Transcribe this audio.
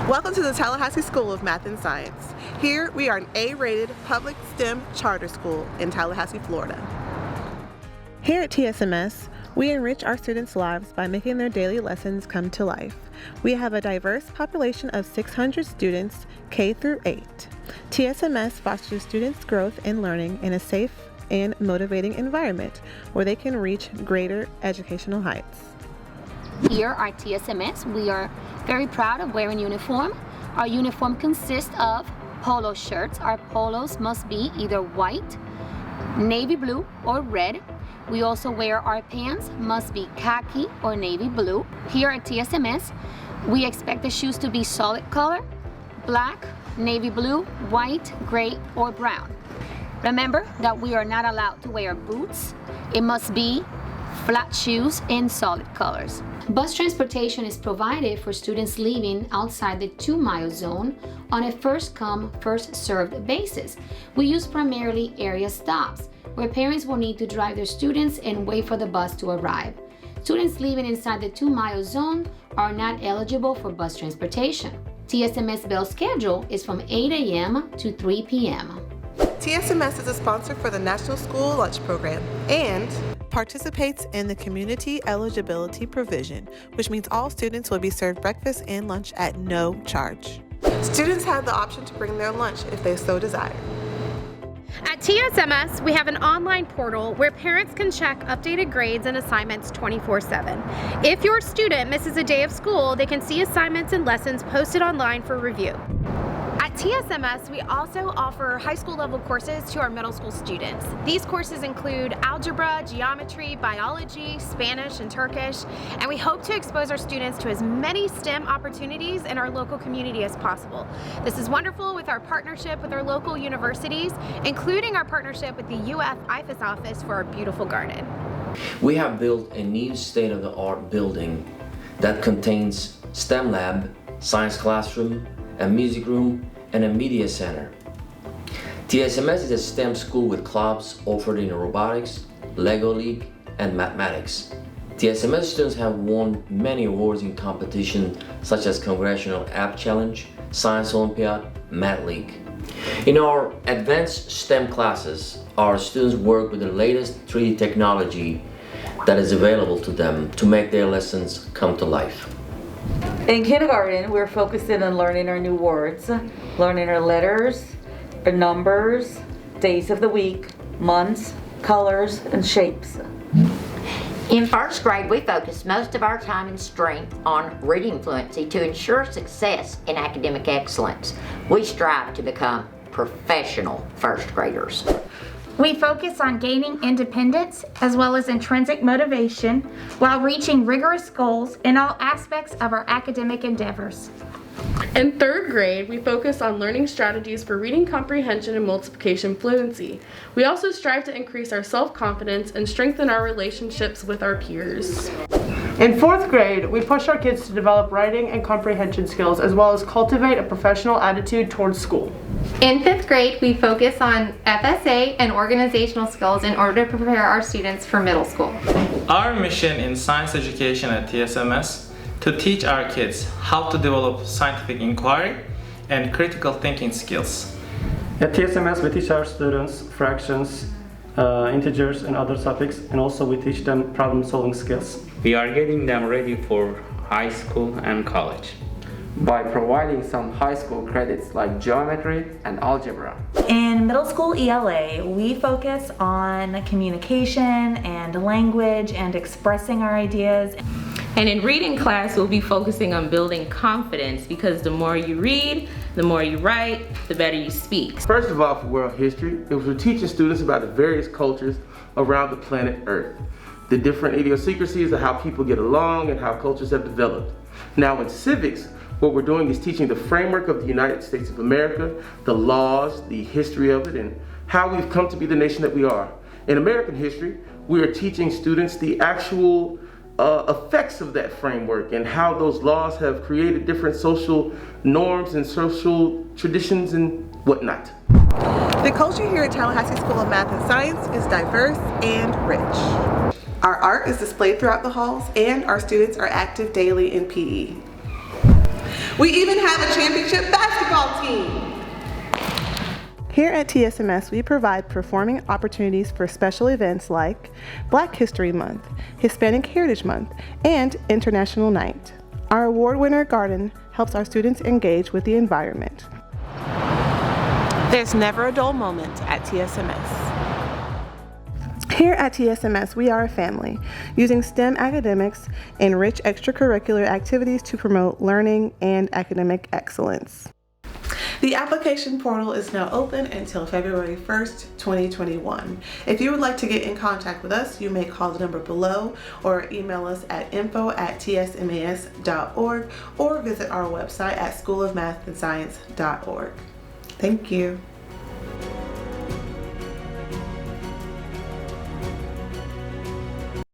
Welcome to the Tallahassee School of Math and Science. Here we are an A-rated public STEM charter school in Tallahassee, Florida. Here at TSMS, we enrich our students' lives by making their daily lessons come to life. We have a diverse population of 600 students, K through 8. TSMS fosters students' growth and learning in a safe and motivating environment where they can reach greater educational heights. Here at TSMS, we are very proud of wearing uniform. Our uniform consists of polo shirts. Our polos must be either white, navy blue, or red. We also wear our pants, must be khaki or navy blue. Here at TSMS, we expect the shoes to be solid color, black, navy blue, white, gray, or brown. Remember that we are not allowed to wear boots. It must be flat shoes in solid colors. Bus transportation is provided for students leaving outside the 2-mile zone on a first-come, first-served basis. We use primarily area stops, where parents will need to drive their students and wait for the bus to arrive. Students leaving inside the 2-mile zone are not eligible for bus transportation. TSMS bell schedule is from 8 a.m. to 3 p.m. TSMS is a sponsor for the National School Lunch Program and participates in the Community Eligibility Provision, which means all students will be served breakfast and lunch at no charge. Students have the option to bring their lunch if they so desire. At TSMS, we have an online portal where parents can check updated grades and assignments 24/7. If your student misses a day of school, they can see assignments and lessons posted online for review. At TSMS, we also offer high school level courses to our middle school students. These courses include algebra, geometry, biology, Spanish, and Turkish, and we hope to expose our students to as many STEM opportunities in our local community as possible. This is wonderful with our partnership with our local universities, including our partnership with the UF IFAS office for our beautiful garden. We have built a new state-of-the-art building that contains STEM lab, science classroom, a music room, and a media center. TSMS is a STEM school with clubs offered in robotics, Lego League, and mathematics. TSMS students have won many awards in competitions such as Congressional App Challenge, Science Olympiad, Math League. In our advanced STEM classes, our students work with the latest 3D technology that is available to them to make their lessons come to life. In kindergarten, we're focusing on learning our new words, learning our letters, our numbers, days of the week, months, colors, and shapes. In first grade, we focus most of our time and strength on reading fluency to ensure success in academic excellence. We strive to become professional first graders. We focus on gaining independence as well as intrinsic motivation while reaching rigorous goals in all aspects of our academic endeavors. In third grade, we focus on learning strategies for reading comprehension and multiplication fluency. We also strive to increase our self-confidence and strengthen our relationships with our peers. In fourth grade, we push our kids to develop writing and comprehension skills as well as cultivate a professional attitude towards school. In fifth grade, we focus on FSA and organizational skills in order to prepare our students for middle school. Our mission in science education at TSMS to teach our kids how to develop scientific inquiry and critical thinking skills. At TSMS, we teach our students fractions, integers, and other topics, and also we teach them problem-solving skills. We are getting them ready for high school and college by providing some high school credits like geometry and algebra. In middle school ELA, we focus on communication and language and expressing our ideas. And in reading class, we'll be focusing on building confidence because the more you read, the more you write, the better you speak. First of all, for world history, it was teaching students about the various cultures around the planet Earth, the different idiosyncrasies of how people get along and how cultures have developed. Now in civics, what we're doing is teaching the framework of the United States of America, the laws, the history of it, and how we've come to be the nation that we are. In American history, we are teaching students the actual effects of that framework and how those laws have created different social norms and social traditions and whatnot. The culture here at Tallahassee School of Math and Science is diverse and rich. Our art is displayed throughout the halls and our students are active daily in PE. We even have a championship basketball team. Here at TSMS, we provide performing opportunities for special events like Black History Month, Hispanic Heritage Month, and International Night. Our award winner garden helps our students engage with the environment. There's never a dull moment at TSMS. Here at TSMS, we are a family, using STEM academics and rich extracurricular activities to promote learning and academic excellence. The application portal is now open until February 1st, 2021. If you would like to get in contact with us, you may call the number below or email us at info@tsmas.org or visit our website at schoolofmathandscience.org. Thank you.